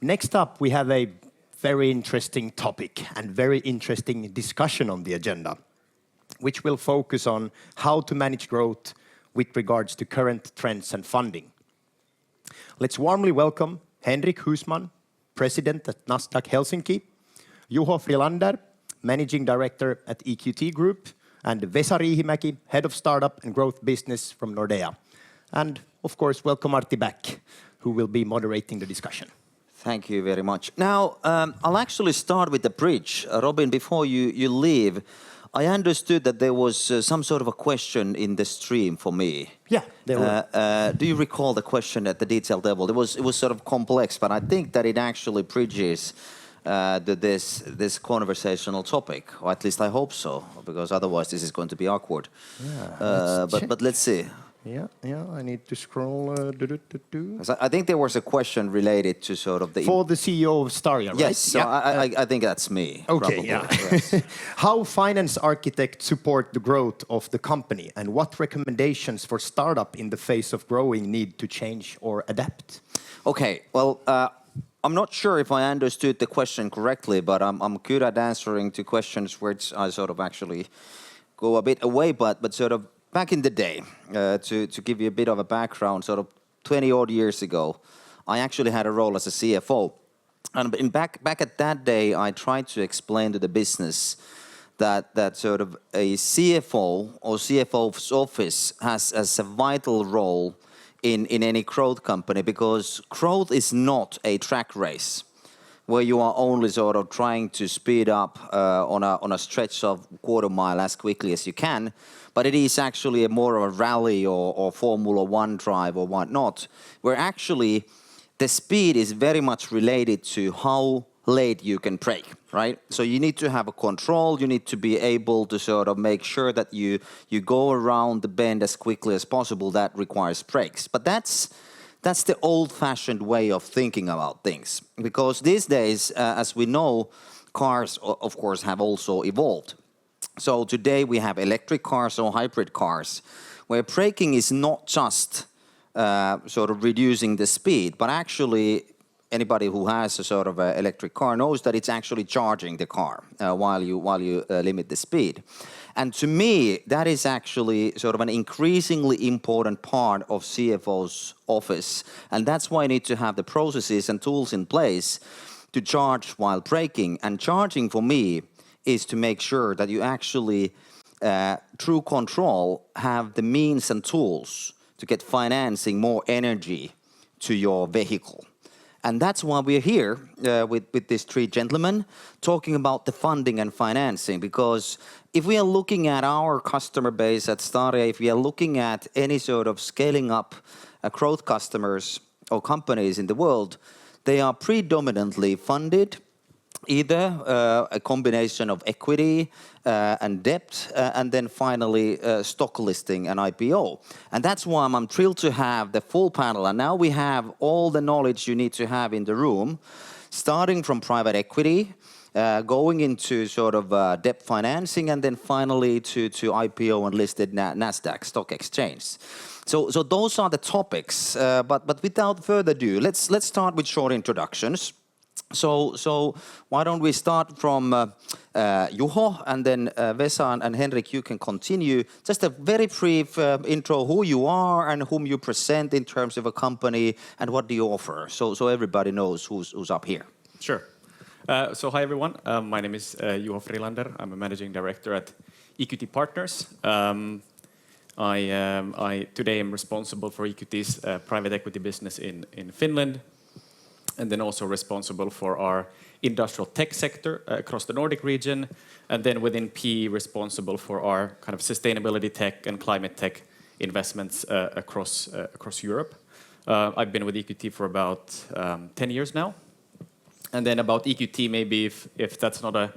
Next up, we have a very interesting topic and very interesting discussion on the agenda, which will focus on how to manage growth with regards to current trends and funding. Let's warmly welcome Henrik Husman, President at Nasdaq Helsinki, Juho Frilander, Managing Director at EQT Group, and Vesa Riihimäki, Head of Startup and Growth Business from Nordea. And of course, welcome Martti back, who will be moderating the discussion. Thank you very much. Now, I'll actually start with the bridge. Robin, before you leave, I understood that there was some sort of a question in the stream for me. Yeah, there were. Do you recall the question at the detailed level? It was sort of complex, but I think that it actually bridges this conversational topic, or at least I hope so, because otherwise this is going to be awkward. Yeah, but let's see. Yeah, I need to scroll. I think there was a question related to sort of the... For the CEO of Staria, right? Yes, so I think that's me. Okay, probably. yeah. Yes. How finance architects support the growth of the company, and what recommendations for startup in the face of growing need to change or adapt? Okay, well, I'm not sure if I understood the question correctly, but I'm good at answering to questions which I sort of actually go a bit away, but sort of back in the day, to give you a bit of a background, sort of 20 odd years ago, I actually had a role as a CFO. And back at that day, I tried to explain to the business that sort of a CFO or CFO's office has a vital role in any growth company, because growth is not a track race where you are only sort of trying to speed up on a stretch of quarter mile as quickly as you can, but it is actually more of a rally or Formula One drive or whatnot, where actually the speed is very much related to how late you can brake, right? So you need to have a control, you need to be able to sort of make sure that you go around the bend as quickly as possible. That requires brakes. But that's the old-fashioned way of thinking about things. Because these days, as we know, cars, of course, have also evolved. So today we have electric cars or hybrid cars, where braking is not just sort of reducing the speed, but actually anybody who has a sort of a electric car knows that it's actually charging the car while you limit the speed. And to me, that is actually sort of an increasingly important part of CFO's office. And that's why you need to have the processes and tools in place to charge while braking. And charging for me is to make sure that you actually, through control, have the means and tools to get financing more energy to your vehicle. And that's why we're here with these three gentlemen talking about the funding and financing. Because if we are looking at our customer base at Staria, if we are looking at any sort of scaling up growth customers or companies in the world, they are predominantly funded either a combination of equity and debt, and then finally stock listing and IPO. And that's why I'm thrilled to have the full panel. And now we have all the knowledge you need to have in the room, starting from private equity, going into sort of debt financing, and then finally to IPO and listed Nasdaq stock exchange. So those are the topics. But without further ado, let's start with short introductions. So why don't we start from Juho, and then Vesa and Henrik, you can continue. Just a very brief intro, who you are and whom you present in terms of a company and what do you offer, so everybody knows who's up here. Sure. So hi everyone, my name is Juho Frilander. I'm a managing director at EQT Partners. I today am responsible for EQT's private equity business in Finland, and then also responsible for our industrial tech sector across the Nordic region, and then within PE responsible for our kind of sustainability tech and climate tech investments across Europe. I've been with EQT for about 10 years now. And then about EQT, maybe if that's not a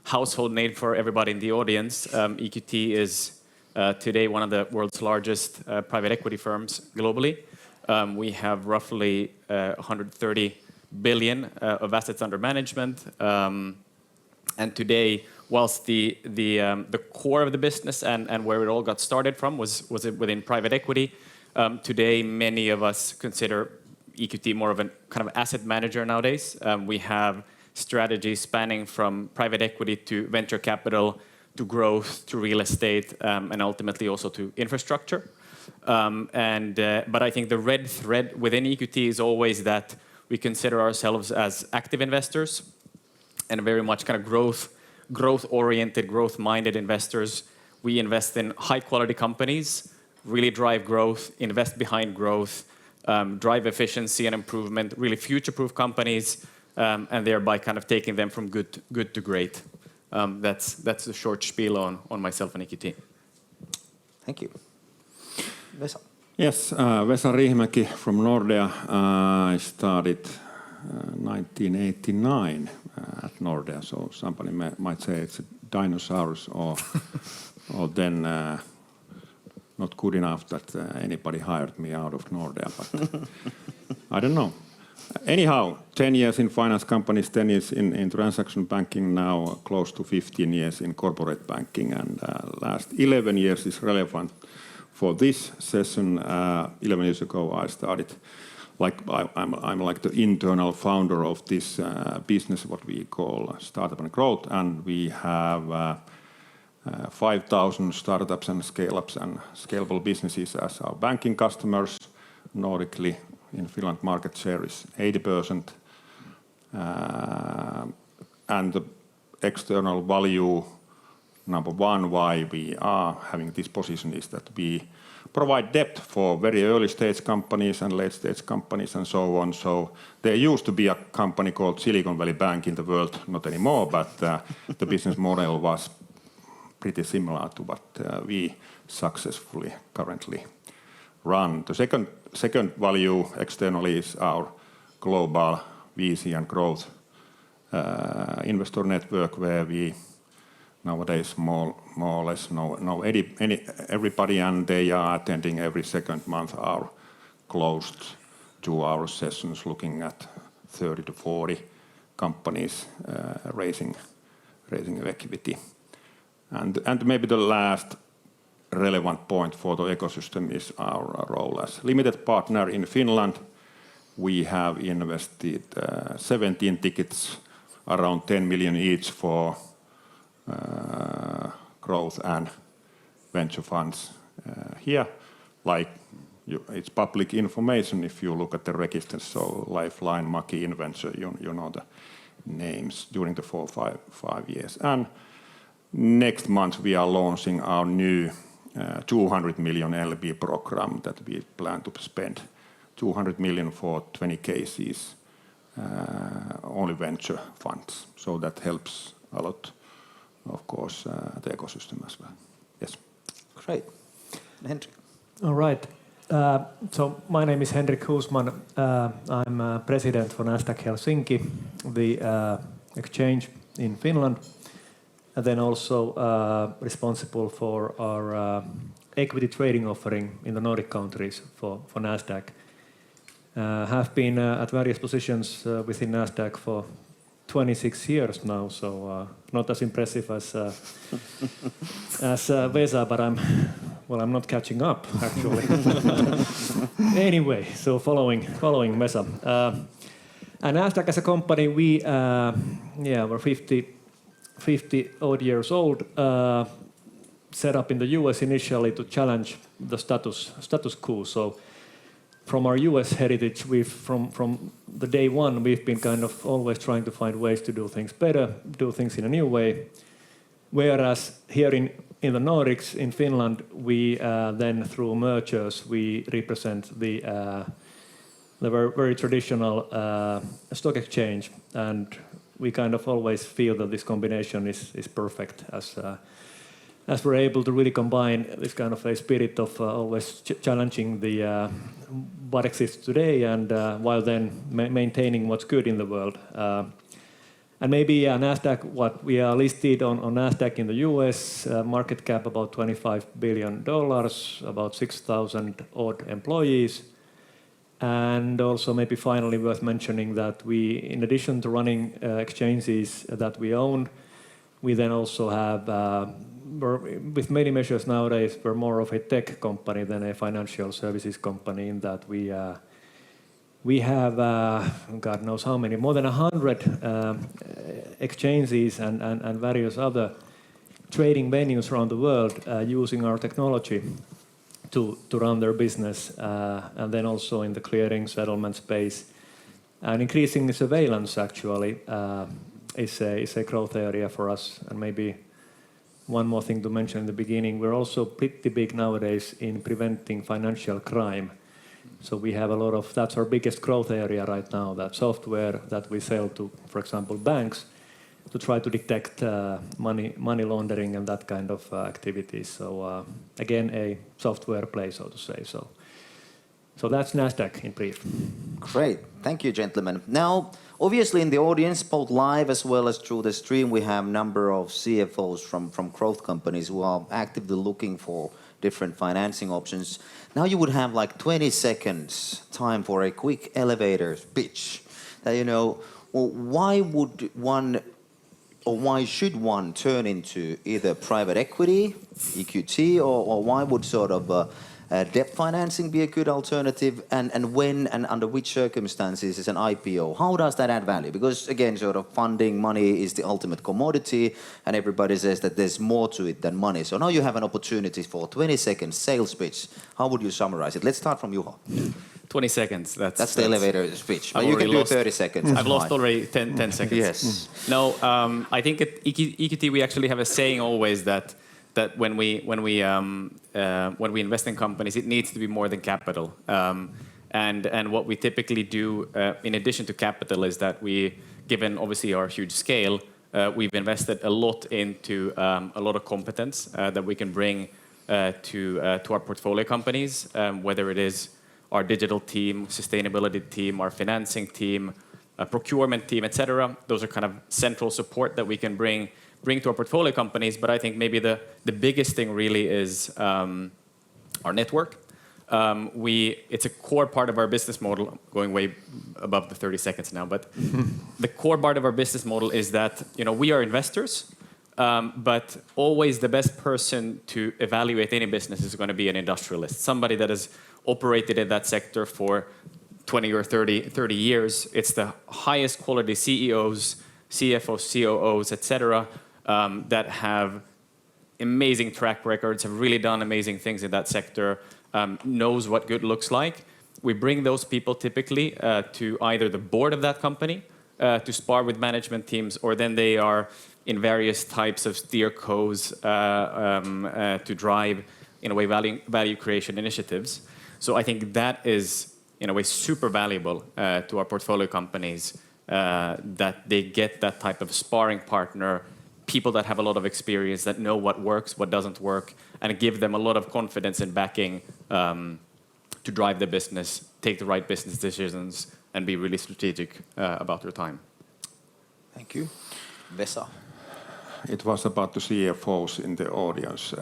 household name for everybody in the audience, EQT is today one of the world's largest private equity firms globally. We have roughly 130 billion of assets under management. And today, whilst the core of the business and where it all got started from was within private equity, today many of us consider EQT more of a kind of asset manager nowadays. We have strategies spanning from private equity to venture capital to growth to real estate and ultimately also to infrastructure. But I think the red thread within EQT is always that we consider ourselves as active investors and very much kind of growth-oriented, growth-minded investors. We invest in high-quality companies, really drive growth, invest behind growth, drive efficiency and improvement, really future-proof companies, and thereby kind of taking them from good to great. That's the short spiel on myself and EQT. Thank you. Vesa. Yes, Vesa Riihimäki from Nordea. I started 1989 at Nordea, so somebody might say it's a dinosaurs or then not good enough that anybody hired me out of Nordea, but I don't know. Anyhow, 10 years in finance companies, 10 years in transaction banking, now close to 15 years in corporate banking, and last 11 years is relevant for this session. 11 years ago, I started, I'm like the internal founder of this business, what we call Startup and Growth, and we have 5,000 startups and scale-ups and scalable businesses as our banking customers. Nordically, in Finland, market share is 80%. And the external value, number one, why we are having this position is that we provide debt for very early stage companies and late stage companies and so on. So there used to be a company called Silicon Valley Bank in the world, not anymore, but the business model was pretty similar to what we successfully currently run. The second value externally is our global VC and growth investor network, where we nowadays more or less know everybody, and they are attending every second month our closed 2-hour sessions looking at 30 to 40 companies raising equity. And maybe the last relevant point for the ecosystem is our role as limited partner in Finland. We have invested 17 tickets, around 10 million each for growth and venture funds here. It's public information if you look at the registers, so Lifeline, Maki, Inventure, you know the names during the 4-5 years. And next month we are launching our new 200 million LB program that we plan to spend 200 million for 20 cases, only venture funds. So that helps a lot, of course, the ecosystem as well. Yes. Great. Henrik. All right. So my name is Henrik Husman. I'm president for Nasdaq Helsinki, the exchange in Finland, and then also responsible for our equity trading offering in the Nordic countries for Nasdaq. Have been at various positions within Nasdaq for 26 years now, so not as impressive as Vesa, but I'm not catching up actually. Anyway, so following Vesa. And Nasdaq as a company, we're 50 odd years old, set up in the US initially to challenge the status quo. So from our US heritage, from the day one, we've been kind of always trying to find ways to do things better, do things in a new way. Whereas here in the Nordics, in Finland, we then through mergers, we represent the very traditional stock exchange, and we kind of always feel that this combination is perfect as we're able to really combine this kind of a spirit of always challenging the what exists today, and while then maintaining what's good in the world. And maybe Nasdaq, what we are listed on Nasdaq in the US, market cap about $25 billion, about 6,000 odd employees. And also maybe finally worth mentioning that we, in addition to running exchanges that we own, we then also have, with many measures nowadays, we're more of a tech company than a financial services company in that we We have, God knows how many, more than 100 exchanges and various other trading venues around the world using our technology to run their business, and then also in the clearing settlement space. And increasing surveillance actually is a growth area for us. And maybe one more thing to mention in the beginning, we're also pretty big nowadays in preventing financial crime. So we have a lot of, that's our biggest growth area right now, that software that we sell to, for example, banks, to try to detect money laundering and that kind of activities. So again, a software play, so to say. So that's Nasdaq in brief. Great, thank you, gentlemen. Now, obviously in the audience, both live as well as through the stream, we have a number of CFOs from growth companies who are actively looking for different financing options. Now you would have like 20 seconds time for a quick elevator pitch. Well, why would one, or why should one turn into either private equity, EQT, or why would sort of debt financing be a good alternative, and when and under which circumstances is an IPO? How does that add value? Because again, sort of funding, money is the ultimate commodity, and everybody says that there's more to it than money. So now you have an opportunity for 20 seconds sales pitch. How would you summarize it? Let's start from Juho. 20 seconds. That's the elevator speech. But you can do 30 seconds. I've lost already 10 seconds. Yes. No, I think at EQT we actually have a saying always that when we invest in companies, it needs to be more than capital. And what we typically do, in addition to capital, is that we, given obviously our huge scale, we've invested a lot into a lot of competence that we can bring to our portfolio companies, whether it is our digital team, sustainability team, our financing team, procurement team, etc. Those are kind of central support that we can bring to our portfolio companies. But I think maybe the biggest thing really is our network. It's a core part of our business model. I'm going way above the 30 seconds now, but the core part of our business model is that we are investors, but always the best person to evaluate any business is going to be an industrialist, somebody that has operated in that sector for 20 or 30 years. It's the highest quality CEOs, CFOs, COOs, etc., that have amazing track records, have really done amazing things in that sector, knows what good looks like. We bring those people typically to either the board of that company to spar with management teams, or then they are in various types of steer co's to drive, in a way, value creation initiatives. So I think that is, in a way, super valuable to our portfolio companies, that they get that type of sparring partner, people that have a lot of experience, that know what works, what doesn't work, and give them a lot of confidence and backing to drive the business, take the right business decisions, and be really strategic about their time. Thank you. Vesa. It was about the CFOs in the audience.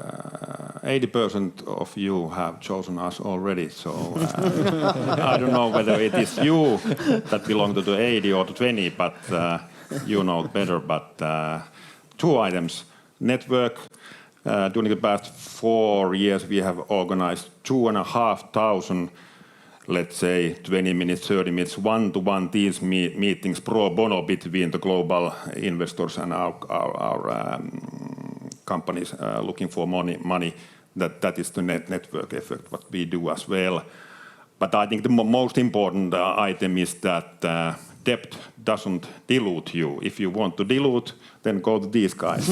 80% of you have chosen us already, so I don't know whether it is you that belong to the 80 or the 20, but you know better. But two items. Network. During the past 4 years, we have organized 2,500, let's say 20 minutes, 30 minutes, one-to-one Teams meetings pro bono between the global investors and our companies looking for money. That is the network effect, what we do as well. But I think the most important item is that debt doesn't dilute you. If you want to dilute, then go to these guys.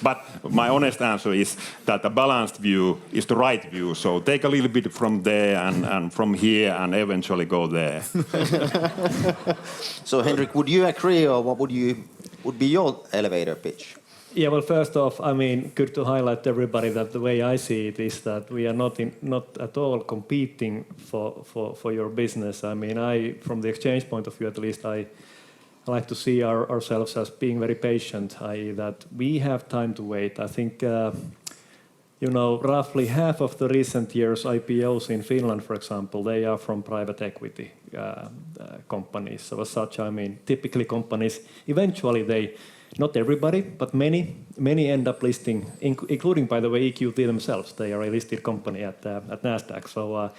But my honest answer is that a balanced view is the right view. So take a little bit from there and from here and eventually go there. So Henrik, would you agree, or what would be your elevator pitch? Yeah, well, first off, I mean, good to highlight to everybody that the way I see it is that we are not at all competing for your business. I mean, from the exchange point of view, at least, I like to see ourselves as being very patient, i.e. that we have time to wait. I think, roughly half of the recent years IPOs in Finland, for example, they are from private equity companies. So as such, I mean, typically companies, eventually not everybody, but many end up listing, including, by the way, EQT themselves. They are a listed company at Nasdaq. So,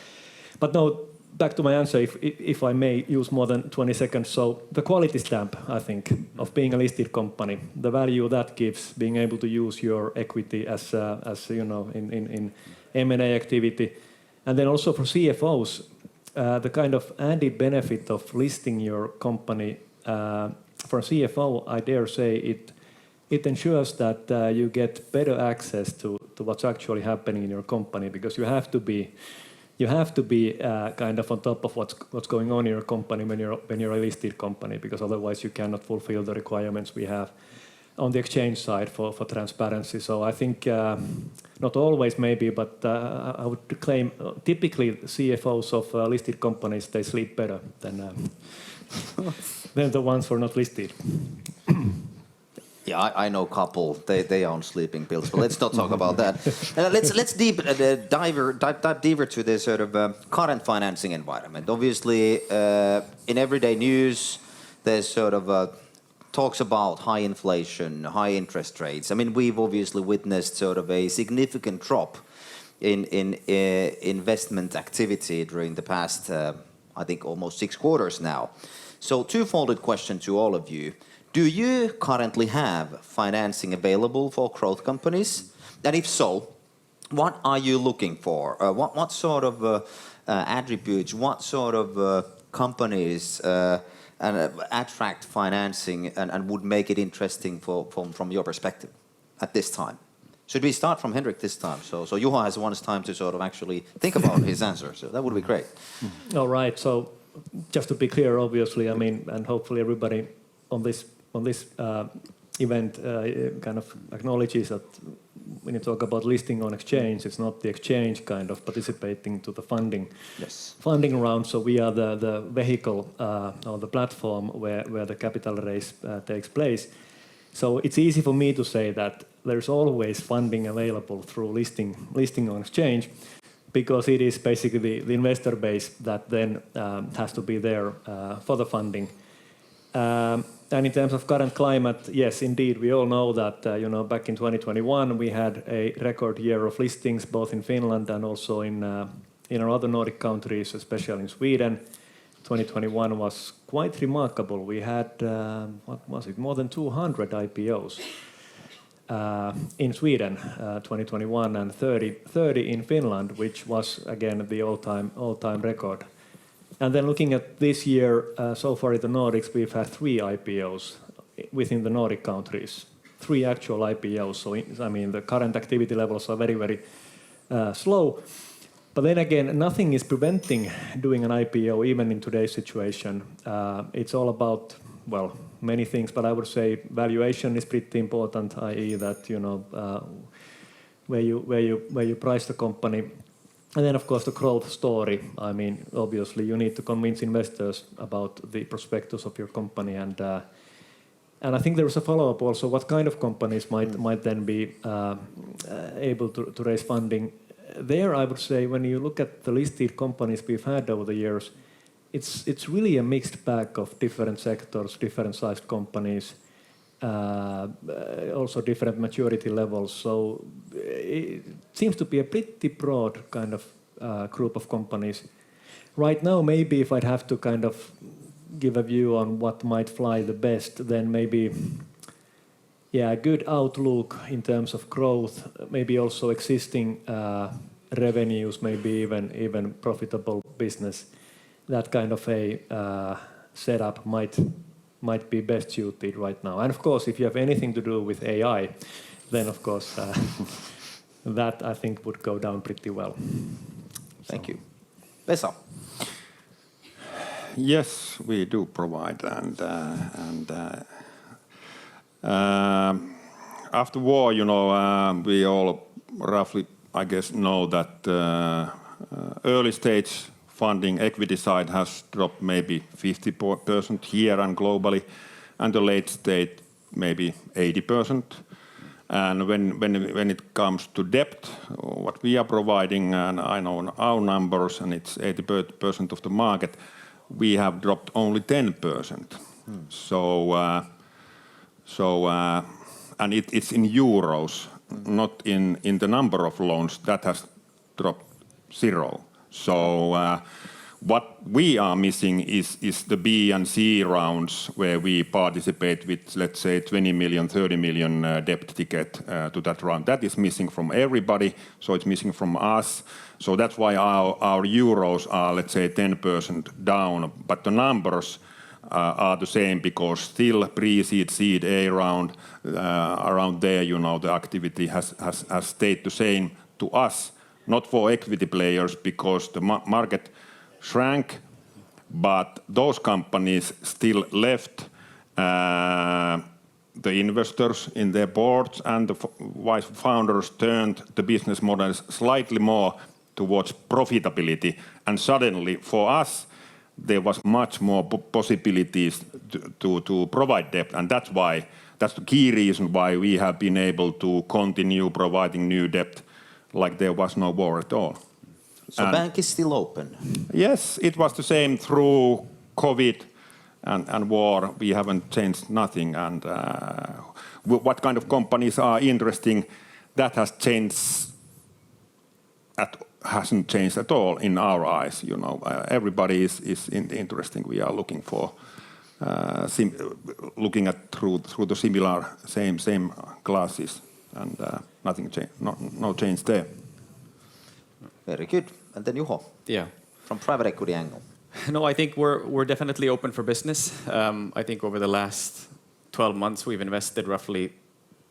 but no, back to my answer, if I may use more than 20 seconds. So the quality stamp, I think, of being a listed company, the value that gives, being able to use your equity as you know, in M&A activity, and then also for CFOs, the kind of added benefit of listing your company for a CFO, I dare say it ensures that you get better access to what's actually happening in your company, because you have to be kind of on top of what's going on in your company when you're a listed company, because otherwise you cannot fulfill the requirements we have on the exchange side for transparency. So I think not always maybe, but I would claim typically CFOs of listed companies, they sleep better than the ones who are not listed. Yeah, I know a couple. They own sleeping pills, but let's not talk about that. Let's dive deeper to the sort of current financing environment. Obviously, in everyday news, there's sort of talks about high inflation, high interest rates. I mean, we've obviously witnessed sort of a significant drop in investment activity during the past, I think, almost 6 quarters now. So, twofold question to all of you. Do you currently have financing available for growth companies? And if so, what are you looking for? What sort of attributes, what sort of companies attract financing and would make it interesting from your perspective at this time? Should we start from Henrik this time? So Juho has one time to sort of actually think about his answer. So that would be great. All right. So just to be clear, obviously, I mean, and hopefully everybody on this event kind of acknowledges that when you talk about listing on exchange, it's not the exchange kind of participating to the funding round. So we are the vehicle or the platform where the capital raise takes place. So it's easy for me to say that there's always funding available through listing on exchange, because it is basically the investor base that then has to be there for the funding. And in terms of current climate, yes, indeed, we all know that back in 2021 we had a record year of listings, both in Finland and also in our other Nordic countries, especially in Sweden. 2021 was quite remarkable. We had more than 200 IPOs in Sweden, 2021, and 30 in Finland, which was again the all-time record. And then looking at this year, so far in the Nordics, we've had 3 IPOs within the Nordic countries, 3 actual IPOs. So, I mean, the current activity levels are very, very slow. But then again, nothing is preventing doing an IPO, even in today's situation. It's all about, well, many things, but I would say valuation is pretty important, i.e. that, where you price the company. And then, of course, the growth story. I mean, obviously, you need to convince investors about the prospectus of your company, and I think there was a follow-up also. What kind of companies might then be able to raise funding? There, I would say, when you look at the listed companies we've had over the years, it's really a mixed bag of different sectors, different sized companies. Also different maturity levels. So it seems to be a pretty broad kind of group of companies. Right now, maybe if I'd have to kind of give a view on what might fly the best, then maybe, a good outlook in terms of growth, maybe also existing revenues, maybe even profitable business. That kind of a setup might be best suited right now. And of course, if you have anything to do with AI, then of course that I think would go down pretty well. Thank you. Vesa. Yes, we do provide, and after war, we all roughly, I guess, know that early stage funding equity side has dropped maybe 50% here and globally, and the late stage maybe 80%. And when it comes to debt, what we are providing, and I know our numbers, and it's 80% of the market, we have dropped only 10%. So and it's in euros, not in the number of loans that has dropped 0. So What we are missing is the B and C rounds where we participate with, let's say, 20 million, 30 million debt ticket to that round. That is missing from everybody, so it's missing from us. So that's why our euros are, let's say, 10% down, but the numbers are the same because still pre-seed, seed A round, around there, you know, the activity has stayed the same to us, not for equity players because the market shrank, but those companies still left the investors in their boards, and the wise founders turned the business models slightly more towards profitability. And suddenly, for us, there was much more possibilities to provide debt, and that's the key reason why we have been able to continue providing new debt like there was no war at all. So bank is still open? Yes, it was the same through COVID and war. We haven't changed nothing. And what kind of companies are interesting, that hasn't changed at all in our eyes. You know, everybody is interesting. We are looking for looking at through the similar same glasses, and nothing changed. No change there. Very good. And then Juho. Yeah. From private equity angle. No, I think we're definitely open for business. I think over the last 12 months we've invested roughly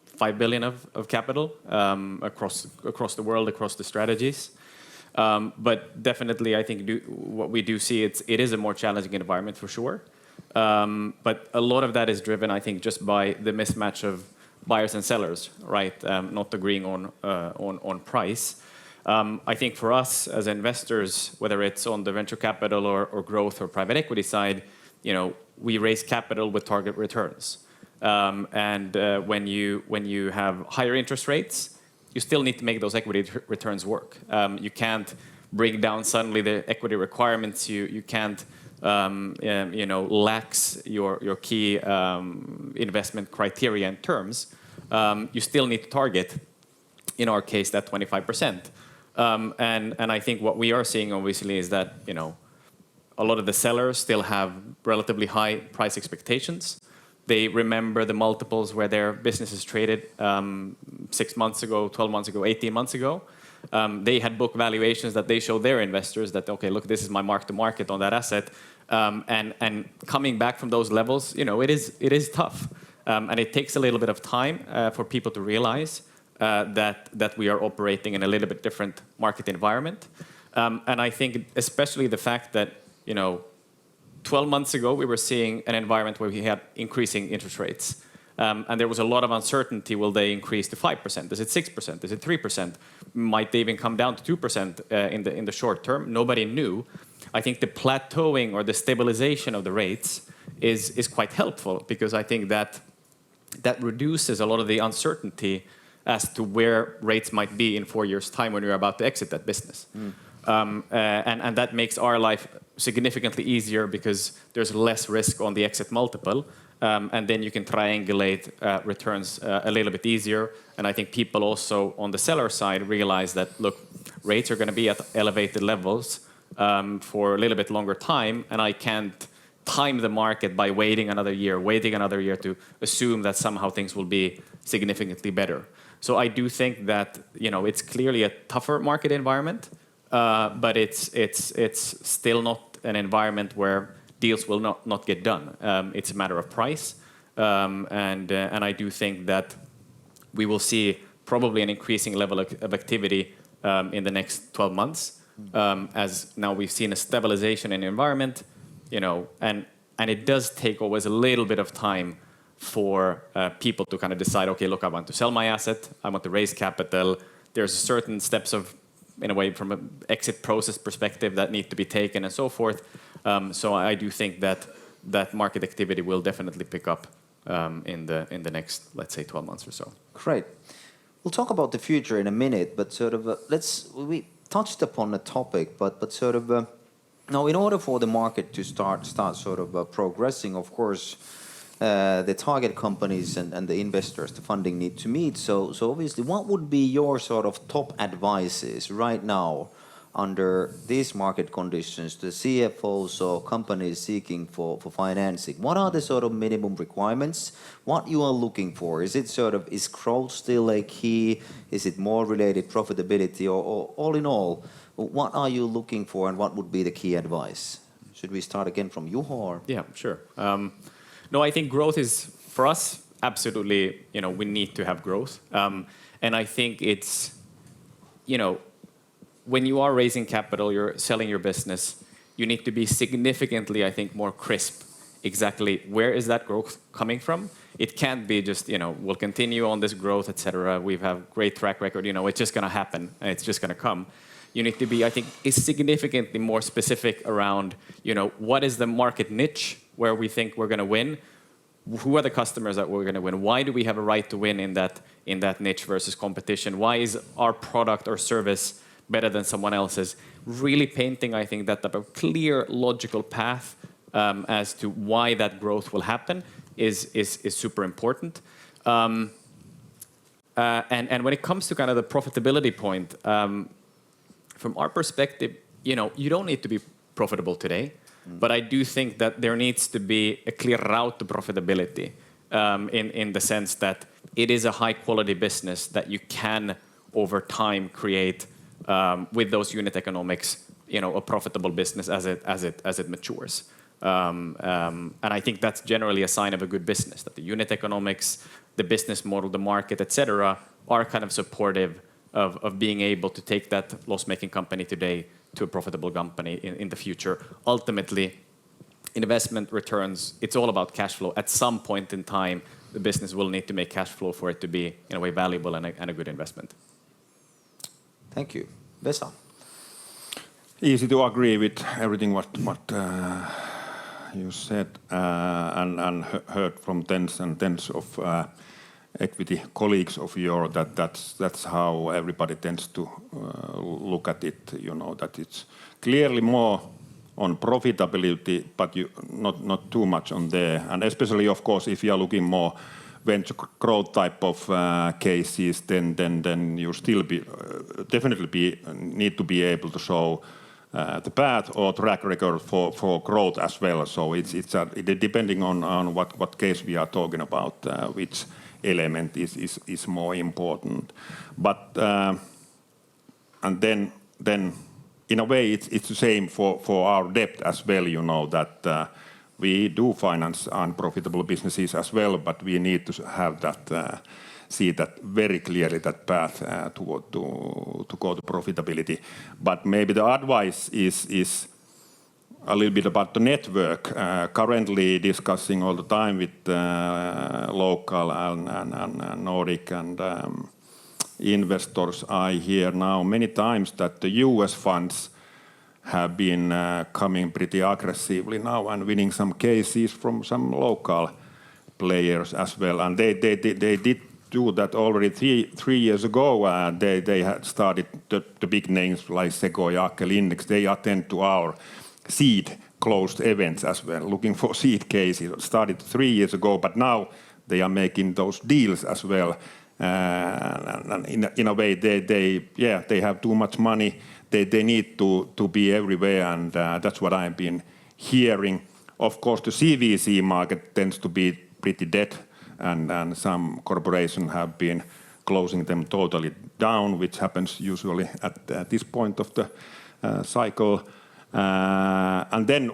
5 billion of capital across the world, across the strategies. But definitely, I think what we do see, it is a more challenging environment for sure. But a lot of that is driven, I think, just by the mismatch of buyers and sellers, right? Not agreeing on price. I think for us as investors, whether it's on the venture capital or growth or private equity side, you know, we raise capital with target returns. And when you have higher interest rates, you still need to make those equity returns work. You can't bring down suddenly the equity requirements. You can't you know, lax your key investment criteria and terms. You still need to target, in our case, that 25%. And I think what we are seeing obviously is that, you know, a lot of the sellers still have relatively high price expectations. They remember the multiples where their business is traded 6 months ago, 12 months ago, 18 months ago. They had book valuations that they show their investors that, okay, look, this is my mark to market on that asset. And coming back from those levels, you know, it is tough. And it takes a little bit of time for people to realize that we are operating in a little bit different market environment. And I think especially the fact that, you know, 12 months ago we were seeing an environment where we had increasing interest rates. And there was a lot of uncertainty. Will they increase to 5%? Is it 6%? Is it 3%? Might they even come down to 2% in the short term? Nobody knew. I think the plateauing or the stabilization of the rates is quite helpful, because I think that reduces a lot of the uncertainty as to where rates might be in 4 years' time when you're about to exit that business. And that makes our life significantly easier because there's less risk on the exit multiple. And then you can triangulate returns a little bit easier. And I think people also on the seller side realize that, look, rates are going to be at elevated levels for a little bit longer time, and I can't time the market by waiting another year to assume that somehow things will be significantly better. So I do think that, you know, it's clearly a tougher market environment, but it's still not an environment where deals will not get done. It's a matter of price, and I do think that we will see probably an increasing level of activity in the next 12 months, as now we've seen a stabilization in the environment, you know, and it does take always a little bit of time for people to kind of decide, okay, look, I want to sell my asset, I want to raise capital. There's certain steps of, in a way, from an exit process perspective that need to be taken and so forth. So I do think that market activity will definitely pick up in the next, let's say, 12 months or so. Great. We'll talk about the future in a minute, but sort of we touched upon the topic, but sort of now in order for the market to start sort of progressing, of course, the target companies and the investors, the funding need to meet. So obviously, what would be your sort of top advices right now under these market conditions, the CFOs or companies seeking for financing, what are the sort of minimum requirements? What you are looking for? Is it sort of, is growth still a key? Is it more related profitability, or all in all, what are you looking for and what would be the key advice? Should we start again from Juho? Or? Yeah, sure. No, I think growth is, for us, absolutely, we need to have growth. And I think it's, when you are raising capital, you're selling your business, you need to be significantly, I think, more crisp exactly where is that growth coming from. It can't be just, we'll continue on this growth, etc. We have great track record, it's just going to happen and it's just going to come. You need to be, I think, significantly more specific around, what is the market niche where we think we're going to win? Who are the customers that we're going to win? Why do we have a right to win in that niche versus competition? Why is our product or service better than someone else's? Really painting, I think, that type of clear, logical path as to why that growth will happen is super important. And when it comes to kind of the profitability point, from our perspective, you don't need to be profitable today, but I do think that there needs to be a clear route to profitability in the sense that it is a high-quality business that you can, over time, create with those unit economics, a profitable business as it matures. And I think that's generally a sign of a good business, that the unit economics, the business model, the market, etc., are kind of supportive of being able to take that loss-making company today to a profitable company in the future. Ultimately, investment returns, it's all about cash flow. At some point in time, the business will need to make cash flow for it to be, in a way, valuable and a good investment. Thank you. Vesa? Easy to agree with everything what you said and heard from tens and tens of equity colleagues of yours, that's how everybody tends to look at it, that it's clearly more on profitability, but not too much on there. And especially, of course, if you are looking more venture growth type of cases, then you still definitely need to be able to show the path or track record for growth as well. So it's depending on what case we are talking about, which element is more important. But and then in a way it's the same for our debt as well, that we do finance unprofitable businesses as well, but we need to have that see that very clearly, that path to go to profitability. But maybe the advice is a little bit about the network. Currently discussing all the time with local and Nordic and investors. I hear now many times that the US funds have been coming pretty aggressively now and winning some cases from some local players as well. And they did do that already three years ago. They had started the big names like Sequoia, Akel Index. They attend to our seed closed events as well, looking for seed cases. It started 3 years ago, but now they are making those deals as well. And in a way, they have too much money. They need to be everywhere, and that's what I've been hearing. Of course, the CVC market tends to be pretty dead, and some corporations have been closing them totally down, which happens usually at this point of the cycle. And then,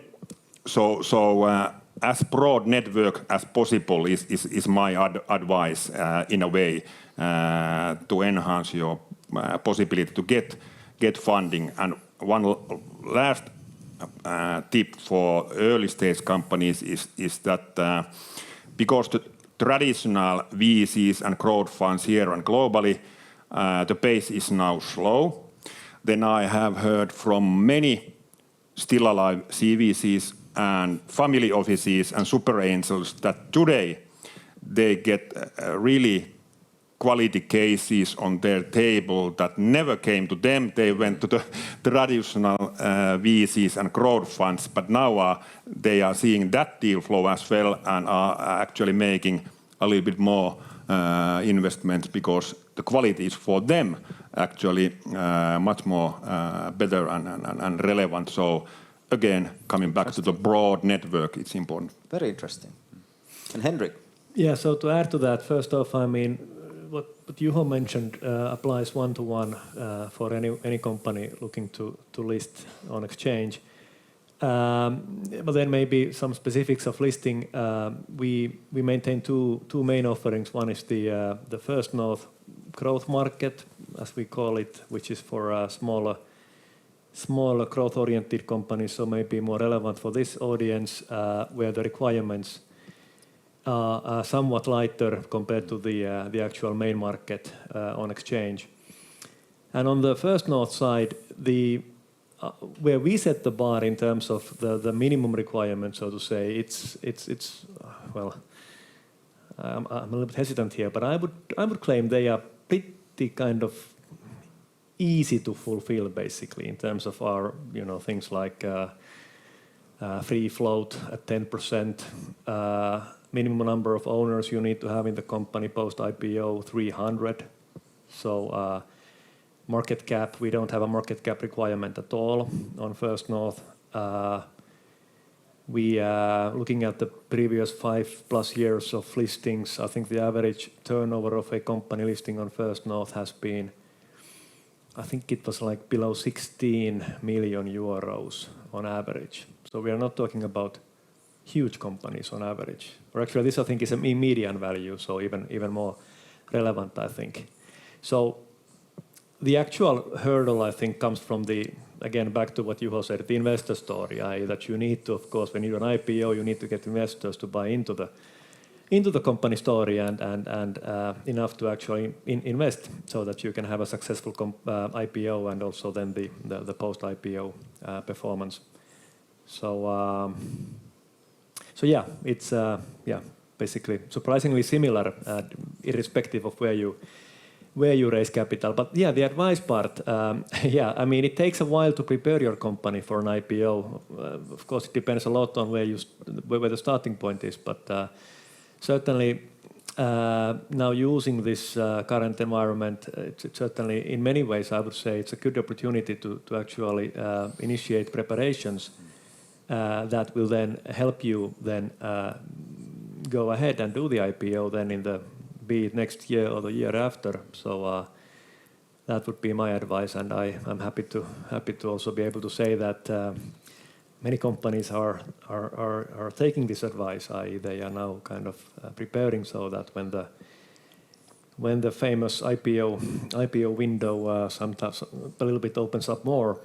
as broad network as possible is my advice in a way to enhance your possibility to get funding. And one last tip for early stage companies is that because the traditional VCs and crowd funds here and globally, the pace is now slow. Then I have heard from many still alive CVCs and family offices and super angels that today they get really quality cases on their table that never came to them. They went to the traditional VCs and crowd funds, but now they are seeing that deal flow as well and are actually making a little bit more investments because the quality is for them actually much more better and relevant. So again, coming back to the broad network, it's important. Very interesting. And Henrik? Yeah, so to add to that, first off, I mean, what Juho mentioned applies one-to-one for any company looking to list on exchange. But then maybe some specifics of listing. We maintain two main offerings. One is the First North growth market, as we call it, which is for smaller growth-oriented companies, so maybe more relevant for this audience, where the requirements are somewhat lighter compared to the actual main market on exchange. And on the First North side, where we set the bar in terms of the minimum requirements, so to say, it's well, I'm a little bit hesitant here, but I would claim they are pretty kind of easy to fulfill, basically, in terms of our things like free float at 10%, minimum number of owners you need to have in the company post IPO 300. So market cap, we don't have a market cap requirement at all on First North. We are looking at the previous 5+ years of listings. I think the average turnover of a company listing on First North has been, I think it was like below 16 million euros on average. So we are not talking about huge companies on average. Or actually this I think is a median value, so even more relevant, I think. So the actual hurdle, I think, comes from again, back to what Juho said, the investor story, i.e. that you need to, of course, when you do an IPO, you need to get investors to buy into the company story and enough to actually invest so that you can have a successful IPO and also then the post-IPO performance. So yeah, it's basically surprisingly similar, irrespective of where you raise capital. But yeah, the advice part, I mean, it takes a while to prepare your company for an IPO. Of course, it depends a lot on where the starting point is, but certainly now using this current environment, it's certainly in many ways, I would say, it's a good opportunity to actually initiate preparations that will then help you then go ahead and do the IPO then be it next year or the year after. So that would be my advice, and I'm happy to also be able to say that many companies are taking this advice, i.e. they are now kind of preparing so that when the famous IPO window sometimes a little bit opens up more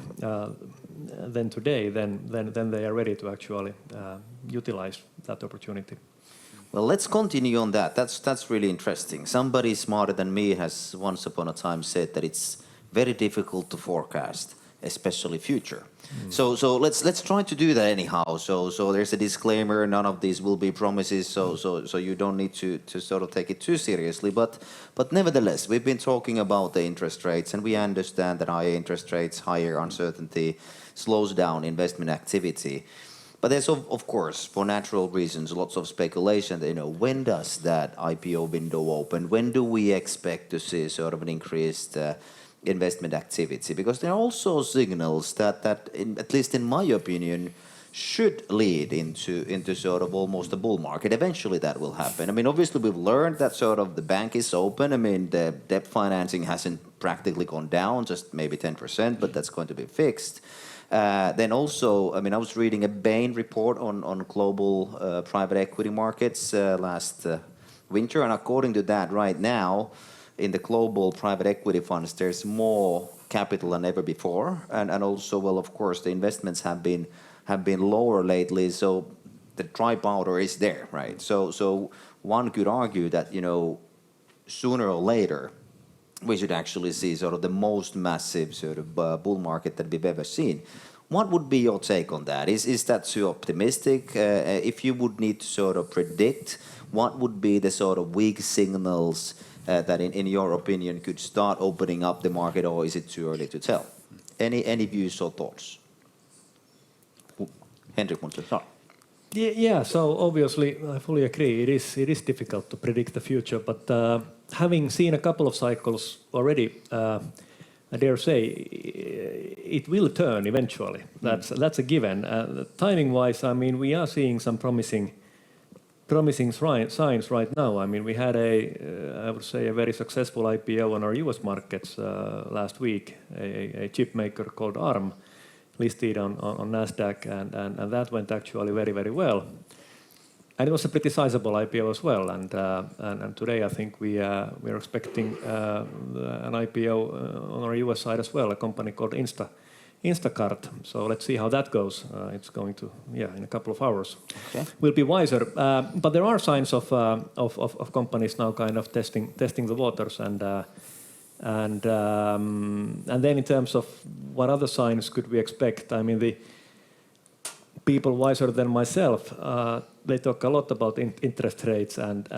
than today, then they are ready to actually utilize that opportunity. Well, let's continue on that. That's really interesting. Somebody smarter than me has once upon a time said that it's very difficult to forecast, especially future. So let's try to do that anyhow. So there's a disclaimer. None of these will be promises. So you don't need to sort of take it too seriously. But nevertheless, we've been talking about the interest rates, and we understand that higher interest rates, higher uncertainty, slows down investment activity. But there's, of course, for natural reasons, lots of speculation that, when does that IPO window open? When do we expect to see sort of an increased investment activity? Because there are also signals that at least in my opinion, should lead into sort of almost a bull market. Eventually that will happen. I mean, obviously we've learned that sort of the bank is open. I mean, the debt financing hasn't practically gone down, just maybe 10%, but that's going to be fixed. Then also, I mean, I was reading a Bain report on global private equity markets last winter, and according to that, right now, in the global private equity funds, there's more capital than ever before, and also, well, of course, the investments have been lower lately, so the dry powder is there, right? So one could argue that sooner or later, we should actually see sort of the most massive sort of bull market that we've ever seen. What would be your take on that? Is that too optimistic? If you would need to sort of predict, what would be the sort of weak signals that, in your opinion, could start opening up the market, or is it too early to tell? Any views or thoughts? Henrik wants to start. Yeah, so obviously I fully agree. It is difficult to predict the future, but having seen a couple of cycles already, I dare say it will turn eventually. That's a given. Timing-wise, I mean, we are seeing some promising signs right now. I mean, we had I would say, a very successful IPO on our US markets last week, a chip maker called ARM, listed on Nasdaq, and that went actually very, very well. And it was a pretty sizable IPO as well. And today I think we are expecting an IPO on our US side as well, a company called Instacart. So let's see how that goes. It's going to, in a couple of hours. Okay. We'll be wiser. But there are signs of companies now kind of testing the waters. And then in terms of what other signs could we expect, I mean, the people wiser than myself, they talk a lot about interest rates and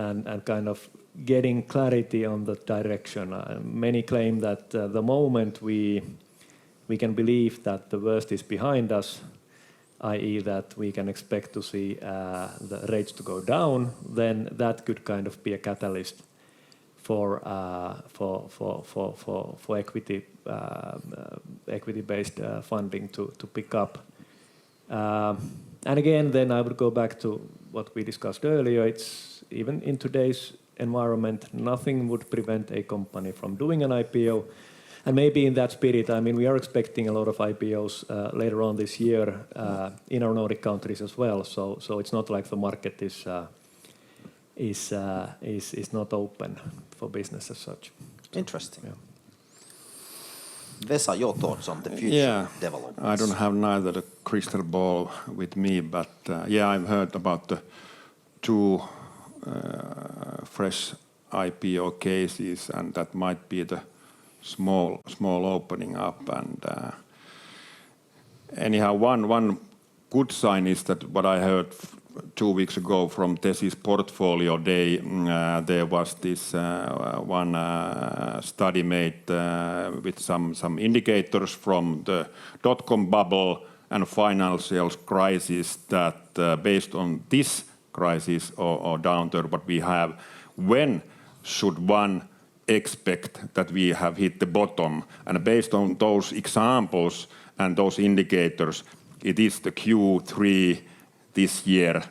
kind of getting clarity on the direction. Many claim that the moment we can believe that the worst is behind us, i.e. that we can expect to see the rates to go down, then that could kind of be a catalyst for equity-based funding to pick up. And again, then I would go back to what we discussed earlier. It's even in today's environment, nothing would prevent a company from doing an IPO. And maybe in that spirit, I mean, we are expecting a lot of IPOs later on this year in our Nordic countries as well. So it's not like the market is not open for business as such. Interesting. Yeah. Vesa, your thoughts on the future developments? I don't have neither the crystal ball with me, but I've heard about the two fresh IPO cases, and that might be the small opening up. And anyhow, one good sign is that what I heard 2 weeks ago from Tesi's portfolio day, there was this one study made with some indicators from the dot-com bubble and financial crisis that based on this crisis or downturn what we have, when should one expect that we have hit the bottom? And based on those examples and those indicators, it is the Q3 this year,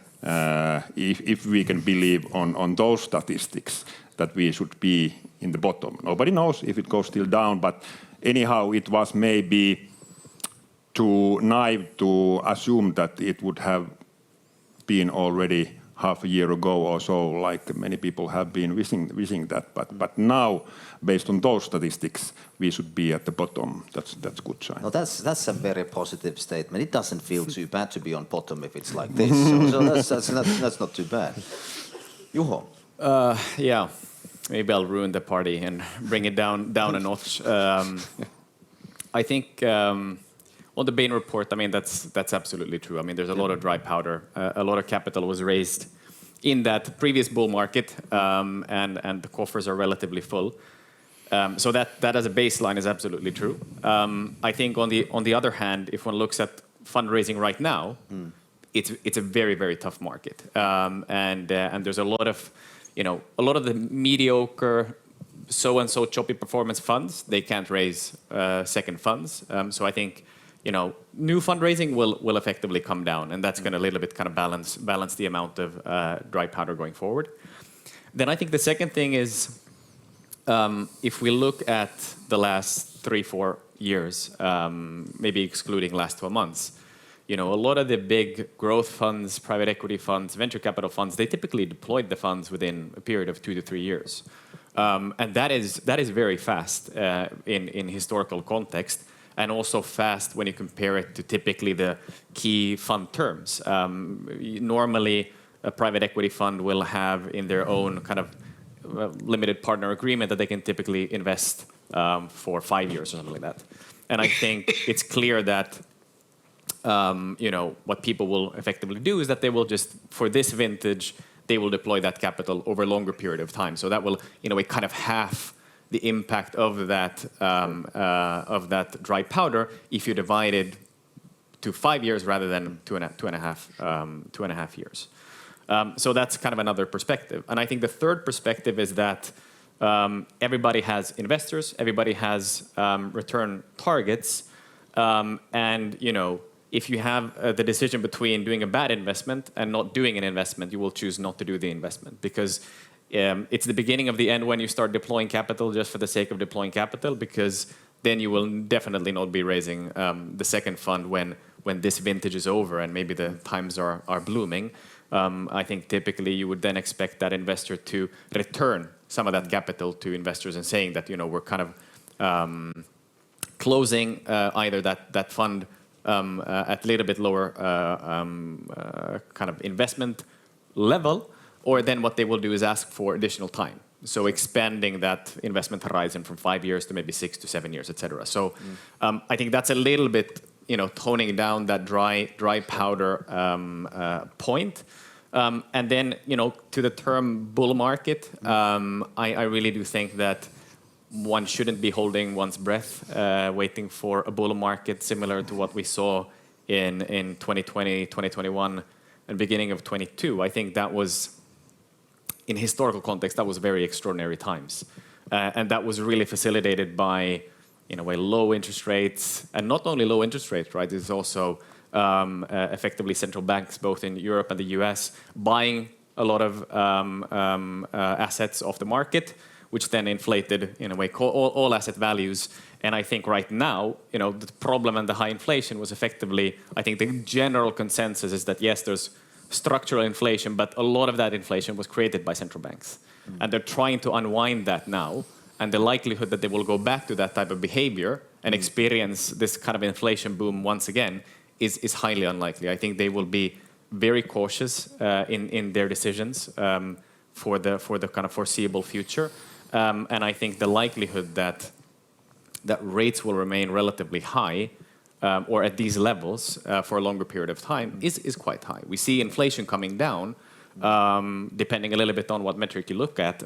if we can believe on those statistics, that we should be in the bottom. Nobody knows if it goes still down, but anyhow, it was maybe too naive to assume that it would have been already half a year ago or so, like many people have been wishing that. But now, based on those statistics, we should be at the bottom. That's a good sign. No, that's a very positive statement. It doesn't feel too bad to be on bottom if it's like this. So that's not too bad. Juho. Maybe I'll ruin the party and bring it down a notch. I think on the Bain report, I mean, that's absolutely true. I mean, there's a lot of dry powder. A lot of capital was raised in that previous bull market, and the coffers are relatively full. So that as a baseline is absolutely true. I think on the other hand, if one looks at fundraising right now, it's a very, very tough market. And there's a lot of the mediocre, so-and-so choppy performance funds, they can't raise second funds. So I think new fundraising will effectively come down, and that's going to a little bit kind of balance the amount of dry powder going forward. Then I think the second thing is, if we look at the last 3-4 years, maybe excluding last 12 months, a lot of the big growth funds, private equity funds, venture capital funds, they typically deployed the funds within a period of 2 to 3 years, and that is very fast in historical context. And also fast when you compare it to typically the key fund terms. Normally, a private equity fund will have in their own kind of limited partner agreement that they can typically invest for 5 years or something like that. And I think it's clear that what people will effectively do is that they will just, for this vintage, they will deploy that capital over a longer period of time. So that will, in a way, kind of half the impact of that dry powder if you divide it to 5 years rather than two and a half years. So that's kind of another perspective. And I think the third perspective is that everybody has investors, everybody has return targets, and if you have the decision between doing a bad investment and not doing an investment, you will choose not to do the investment because it's the beginning of the end when you start deploying capital just for the sake of deploying capital, because then you will definitely not be raising the second fund when this vintage is over and maybe the times are blooming. I think typically you would then expect that investor to return some of that capital to investors and saying that we're kind of closing either that fund at a little bit lower kind of investment level, or then what they will do is ask for additional time. So expanding that investment horizon from 5 years to maybe 6 to 7 years, etc. So I think that's a little bit toning down that dry powder point. And then to the term bull market, I really do think that one shouldn't be holding one's breath, waiting for a bull market similar to what we saw in 2020, 2021, and beginning of 22. I think that was, in historical context, that was very extraordinary times. And that was really facilitated by, in a way, low interest rates. And not only low interest rates, right? It's also effectively central banks, both in Europe and the US, buying a lot of assets off the market, which then inflated, in a way, all asset values. And I think right now, the problem and the high inflation was effectively, I think the general consensus is that, yes, there's structural inflation, but a lot of that inflation was created by central banks. And they're trying to unwind that now. And the likelihood that they will go back to that type of behavior and experience this kind of inflation boom once again is highly unlikely. I think they will be very cautious in their decisions for the kind of foreseeable future. And I think the likelihood that rates will remain relatively high or at these levels for a longer period of time is quite high. We see inflation coming down, depending a little bit on what metric you look at.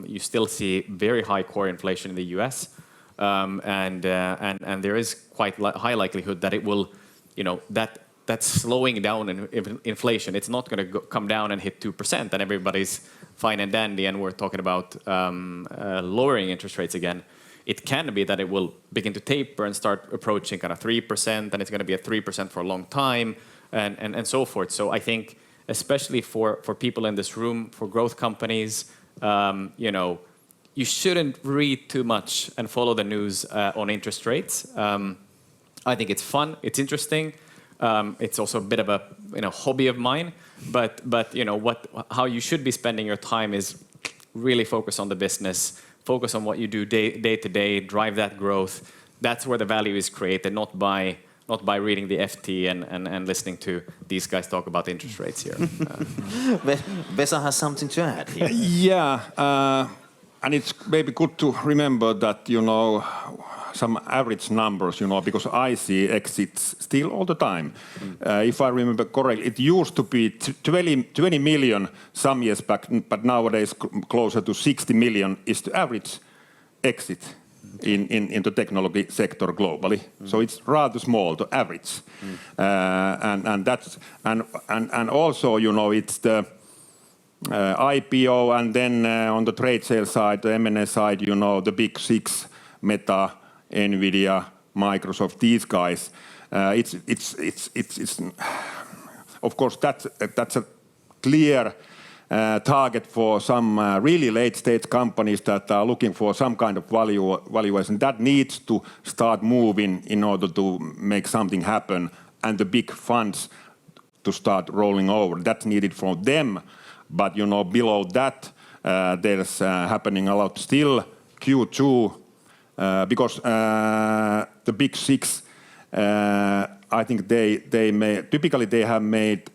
You still see very high core inflation in the US, and there is quite high likelihood that it will, that's slowing down in inflation. It's not going to come down and hit 2%, and everybody's fine and dandy, and we're talking about lowering interest rates again. It can be that it will begin to taper and start approaching kind of 3%, and it's going to be at 3% for a long time, and so forth. So I think, especially for people in this room, for growth companies, you shouldn't read too much and follow the news on interest rates. I think it's fun, it's interesting. It's also a bit of a hobby of mine, but how you should be spending your time is really focus on the business, focus on what you do day to day, drive that growth. That's where the value is created, not by reading the FT and listening to these guys talk about interest rates here. Vesa has something to add here. Yeah, and it's maybe good to remember that some average numbers, because I see exits still all the time. If I remember correctly, it used to be 20 million some years back, but nowadays closer to 60 million is the average exit in the technology sector globally. So it's rather small, the average. And that's and also, it's the IPO, and then on the trade sale side, the M&A side, the big six, Meta, Nvidia, Microsoft, these guys. It's of course that's a clear target for some really late stage companies that are looking for some kind of valuation that needs to start moving in order to make something happen, and the big funds to start rolling over. That's needed for them, but below that there's happening a lot still. Q2. Because the big six, I think typically they have made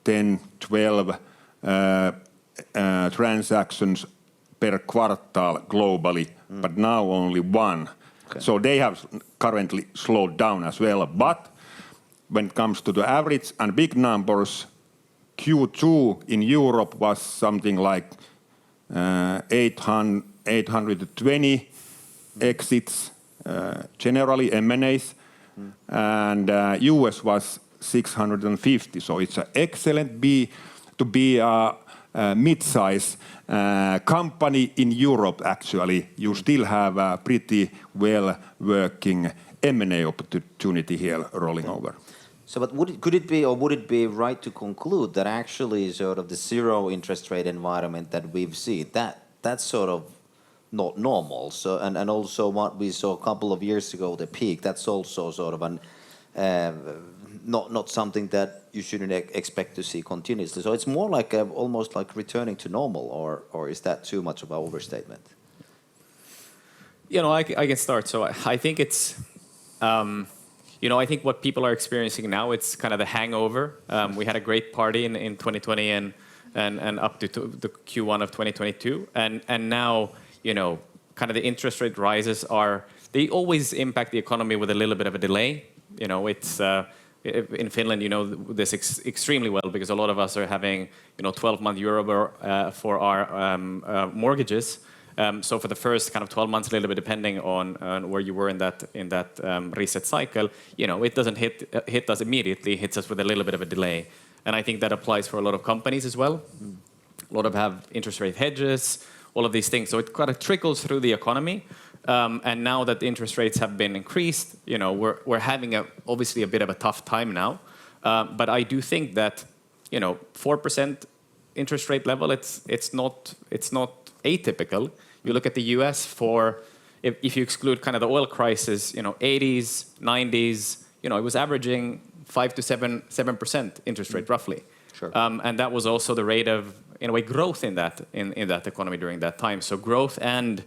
10, 12 transactions per quartal globally, but now only one. Okay. So they have currently slowed down as well. But when it comes to the average and big numbers, Q2 in Europe was something like 820 exits, generally M&As, and US was 650. So it's excellent to be a mid-size company in Europe. Actually, you still have a pretty well working M&A opportunity here rolling over. So, but would it be right to conclude that actually sort of the zero interest rate environment that we've seen, that's sort of not normal? So, and also what we saw a couple of years ago, the peak, that's also sort of not something that you shouldn't expect to see continuously. So it's more like almost like returning to normal, or is that too much of an overstatement? You know, I can start. So I think it's, you know, I think what people are experiencing now, it's kind of the hangover. We had a great party in 2020 and up to the Q1 of 2022. And now, you know, kind of the interest rate rises they always impact the economy with a little bit of a delay. You know, it's, in Finland, you know this extremely well because a lot of us are having, you know, 12-month Euribor for our mortgages. So for the first kind of 12 months, a little bit depending on where you were in that reset cycle, you know, it doesn't hit us immediately, it hits us with a little bit of a delay. And I think that applies for a lot of companies as well. A lot of have interest rate hedges, all of these things. So it kind of trickles through the economy. And now that the interest rates have been increased, you know, we're having obviously a bit of a tough time now. But I do think that, you know, 4% interest rate level, it's not atypical. You look at the US if you exclude kind of the oil crisis, you know, 80s, 90s, you know, it was averaging 5 to 7% interest rate roughly. Sure. And that was also the rate of, in a way, growth in that economy during that time. So growth and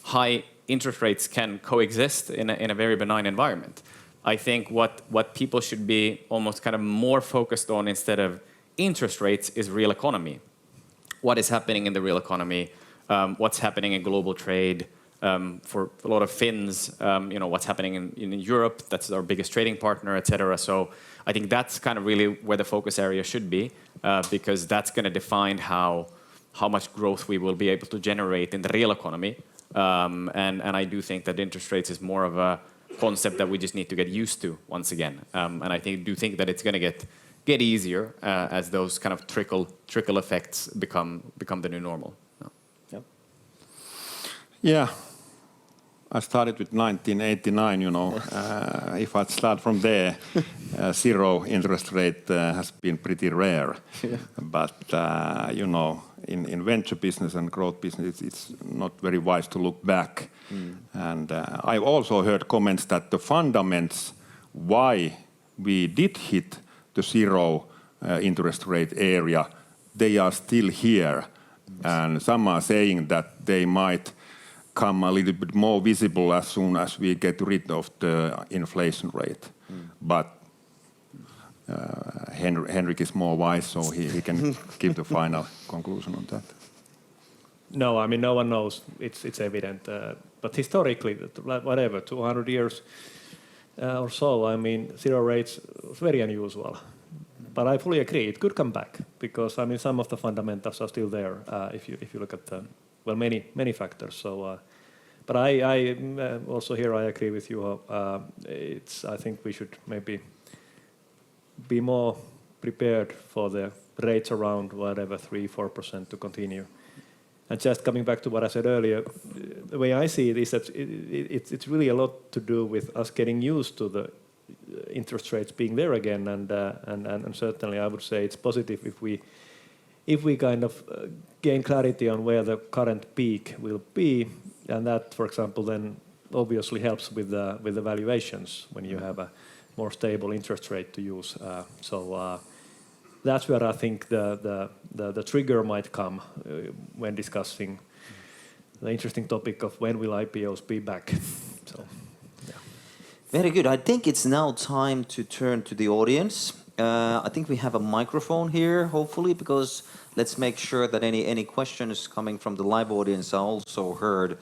high interest rates can coexist in a very benign environment. I think what people should be almost kind of more focused on instead of interest rates is real economy. What is happening in the real economy? What's happening in global trade? For a lot of Finns, you know, what's happening in Europe? That's our biggest trading partner, etc. So I think that's kind of really where the focus area should be, because that's going to define how much growth we will be able to generate in the real economy. And I do think that interest rates is more of a concept that we just need to get used to once again. And I do think that it's going to get easier as those kind of trickle effects become the new normal. Yep. Yeah. I started with 1989, you know. If I start from there, zero interest rate has been pretty rare. Yeah. But, you know, in venture business and growth business, it's not very wise to look back. And I've also heard comments that the fundamentals why we did hit the zero interest rate area, they are still here. And some are saying that they might come a little bit more visible as soon as we get rid of the inflation rate. But Henrik is more wise, so he can give the final conclusion on that. No, I mean, no one knows. It's evident. But historically, whatever, 200 years or so, I mean, zero rates was very unusual. But I fully agree, it could come back because, I mean, some of the fundamentals are still there if you look at the, well, many factors. So, but I also here I agree with you. I think we should maybe be more prepared for the rates around whatever 3-4% to continue. And just coming back to what I said earlier, the way I see it is that it's really a lot to do with us getting used to the interest rates being there again, and certainly I would say it's positive if we kind of gain clarity on where the current peak will be, and that, for example, then obviously helps with the valuations when you have a more stable interest rate to use. So that's where I think the trigger might come when discussing the interesting topic of when will IPOs be back. So. Very good. I think it's now time to turn to the audience. I think we have a microphone here, hopefully, because let's make sure that any questions coming from the live audience are also heard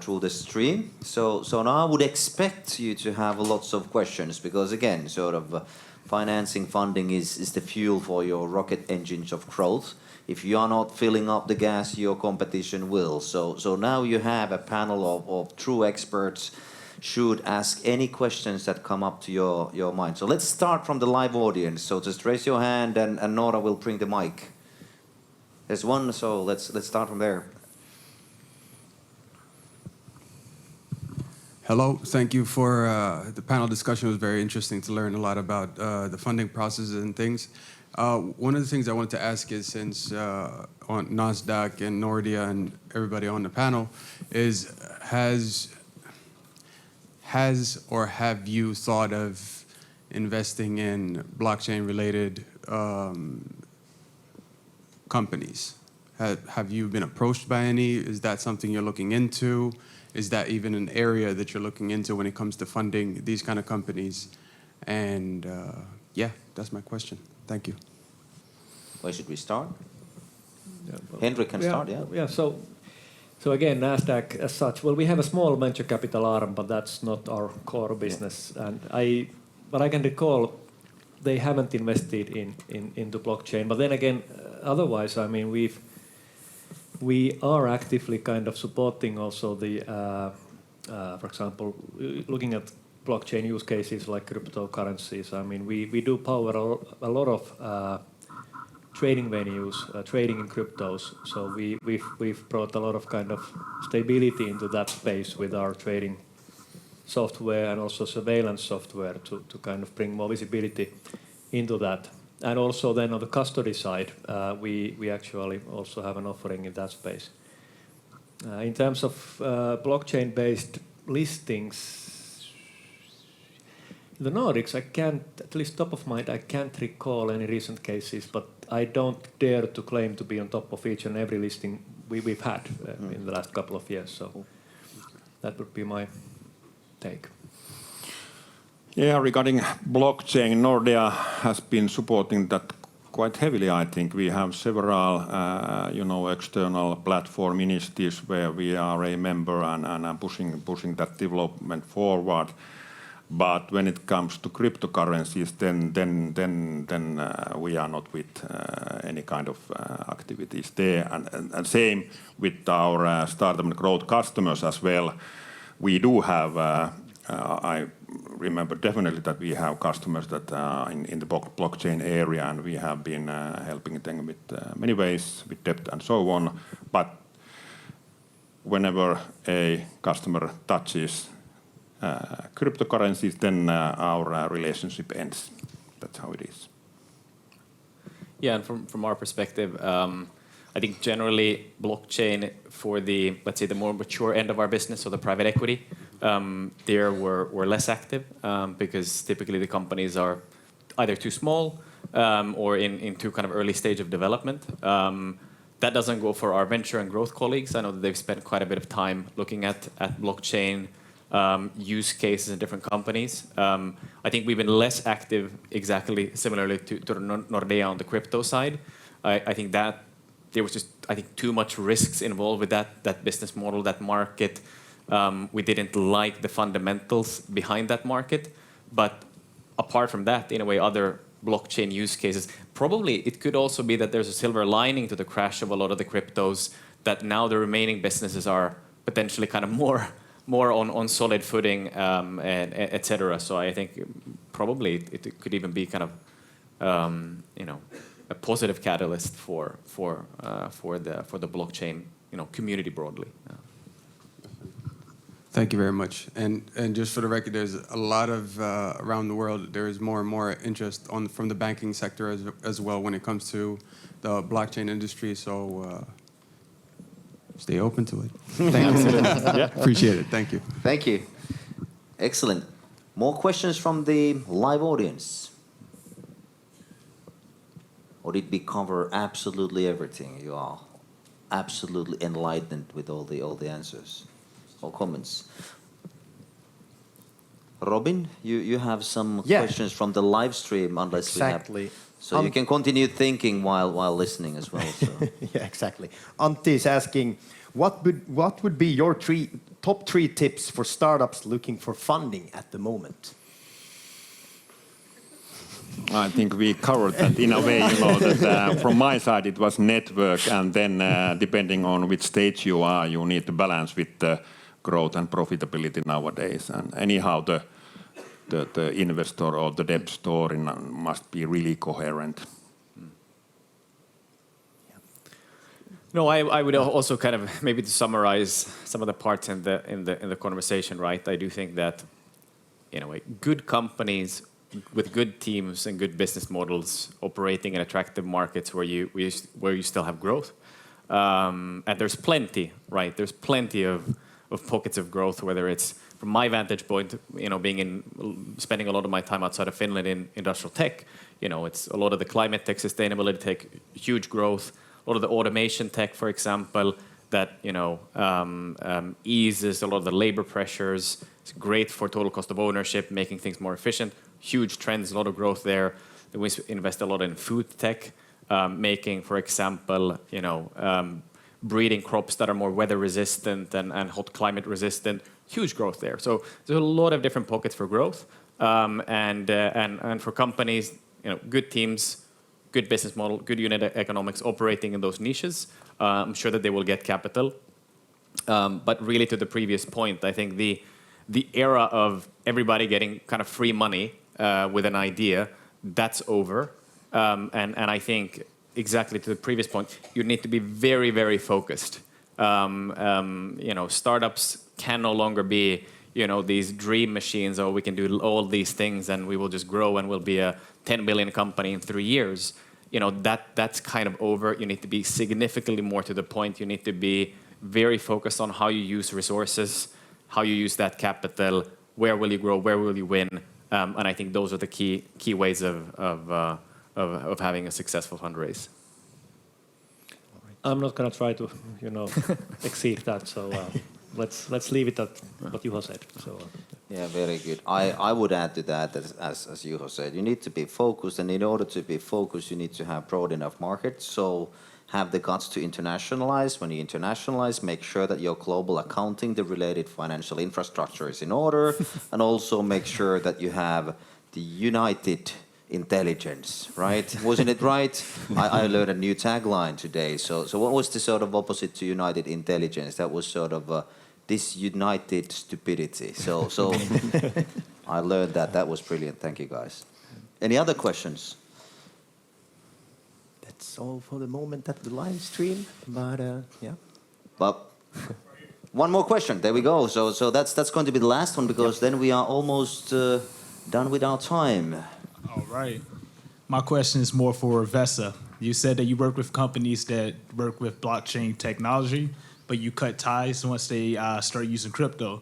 through the stream. So now I would expect you to have lots of questions because, again, sort of financing, funding is the fuel for your rocket engines of growth. If you are not filling up the gas, your competition will. So now you have a panel of true experts should ask any questions that come up to your mind. So let's start from the live audience. So just raise your hand and Nora will bring the mic. There's one, so let's start from there. Hello, thank you for the panel discussion. It was very interesting to learn a lot about the funding processes and things. One of the things I wanted to ask is, since on Nasdaq and Nordea and everybody on the panel, is has or have you thought of investing in blockchain-related companies? Have you been approached by any? Is that something you're looking into? Is that even an area that you're looking into when it comes to funding these kind of companies? And yeah, that's my question. Thank you. Where should we start? Henrik can start, yeah. Yeah, so again, Nasdaq as such, well, we have a small venture capital arm, but that's not our core business. And but I can recall they haven't invested into blockchain. But then again, otherwise, I mean, we are actively kind of supporting also the, for example, looking at blockchain use cases like cryptocurrencies. I mean, we do power a lot of trading venues, trading in cryptos. So we've brought a lot of kind of stability into that space with our trading software and also surveillance software to kind of bring more visibility into that. And also then on the custody side, we actually also have an offering in that space. In terms of blockchain-based listings, the Nordics, I can't, at least top of mind, I can't recall any recent cases, but I don't dare to claim to be on top of each and every listing we've had in the last couple of years. So that would be my take. Yeah, regarding blockchain, Nordea has been supporting that quite heavily, I think. We have several, external platform initiatives where we are a member and pushing that development forward. But when it comes to cryptocurrencies, then we are not with any kind of activities there. And same with our startup and growth customers as well. We do have, I remember definitely that we have customers that are in the blockchain area, and we have been helping them with many ways, with debt and so on. But whenever a customer touches cryptocurrencies, then our relationship ends. That's how it is. Yeah, and from our perspective, I think generally blockchain for the, let's say, the more mature end of our business, so the private equity, there we're less active because typically the companies are either too small or in too kind of early stage of development. That doesn't go for our venture and growth colleagues. I know that they've spent quite a bit of time looking at blockchain use cases in different companies. I think we've been less active, exactly similarly to Nordea on the crypto side. I think that there was just, I think, too much risks involved with that business model, that market. We didn't like the fundamentals behind that market. But apart from that, in a way, other blockchain use cases, probably it could also be that there's a silver lining to the crash of a lot of the cryptos, that now the remaining businesses are potentially kind of more on solid footing, and et cetera. So I think probably it could even be kind of, a positive catalyst for the blockchain, community broadly. Thank you very much. And just for the record, there's a lot of around the world. There is more and more interest from the banking sector as well when it comes to the blockchain industry. So stay open to it. Thank you. Yeah. Appreciate it. Thank you. Thank you. Excellent. More questions from the live audience? Or did we cover absolutely everything? You are absolutely enlightened with all the answers or comments. Robin, you have some questions from the live stream, unless exactly. we have. So you can continue thinking while listening as well. So. Yeah, exactly. Antti is asking, what would be your top three tips for startups looking for funding at the moment? I think we covered that in a way, that from my side it was network, and then depending on which stage you are, you need to balance with growth and profitability nowadays. And anyhow, the investor or the debt story must be really coherent. No, I would also kind of maybe to summarize some of the parts in the conversation, right? I do think that in a way, good companies with good teams and good business models operating in attractive markets where you still have growth, and there's plenty, right? There's plenty of pockets of growth. Whether it's from my vantage point, spending a lot of my time outside of Finland in industrial tech, it's a lot of the climate tech, sustainability tech, huge growth. A lot of the automation tech, for example, that eases a lot of the labor pressures. It's great for total cost of ownership, making things more efficient. Huge trends, a lot of growth there. We invest a lot in food tech, making, for example, breeding crops that are more weather resistant and hot climate resistant. Huge growth there. So there's a lot of different pockets for growth, and for companies, good teams, good business model, good unit economics operating in those niches. I'm sure that they will get capital. But really to the previous point, I think the era of everybody getting kind of free money with an idea, that's over. And I think exactly to the previous point, you need to be very, very focused. Startups can no longer be these dream machines, or we can do all these things and we will just grow and we'll be a 10 billion company in 3 years. That's kind of over. You need to be significantly more to the point. You need to be very focused on how you use resources, how you use that capital, where will you grow, where will you win, and I think those are the key ways of having a successful fundraise. I'm not going to try to exceed that. So let's leave it at what Juho said. So. Yeah, very good. I would add to that, as Juho said, you need to be focused, and in order to be focused, you need to have broad enough markets. So have the guts to internationalize. When you internationalize, make sure that your global accounting, the related financial infrastructure is in order, and also make sure that you have the united intelligence, right? Wasn't it right? I learned a new tagline today. So what was the sort of opposite to united intelligence? That was sort of disunited stupidity. So I learned that. That was brilliant. Thank you, guys. Any other questions? That's all for the moment at the live stream. But yeah. But one more question. There we go. So that's going to be the last one, because then we are almost done with our time. All right. My question is more for Vesa. You said that you work with companies that work with blockchain technology, but you cut ties once they start using crypto.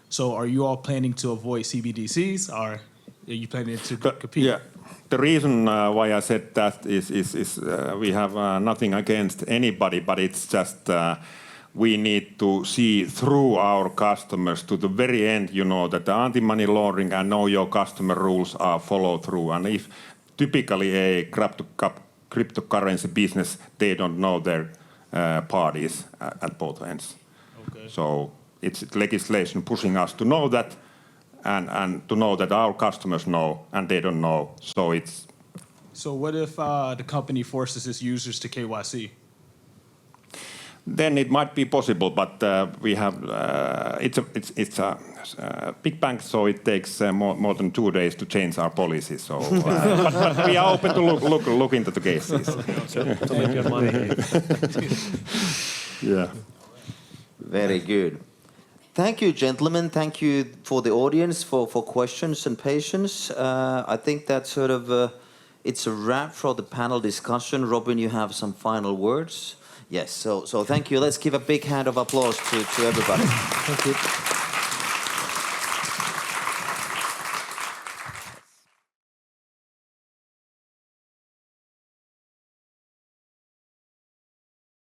So are you all planning to avoid CBDCs, or are you planning to compete? Yeah. The reason why I said that is we have nothing against anybody, but it's just we need to see through our customers to the very end, that the anti-money laundering and know your customer rules are followed through. And if typically a cryptocurrency business, they don't know their parties at both ends. Okay. So it's legislation pushing us to know that, and to know that our customers know and they don't know. So what if the company forces its users to KYC? Then it might be possible, but we have it's a big bank, so it takes more than 2 days to change our policy. So, but we are open to look into the cases. To make your money. Yeah. Very good. Thank you, gentlemen. Thank you for the audience for questions and patience. I think that sort of it's a wrap for the panel discussion. Robin, you have some final words? Yes. So thank you. Let's give a big hand of applause to everybody. Thank you.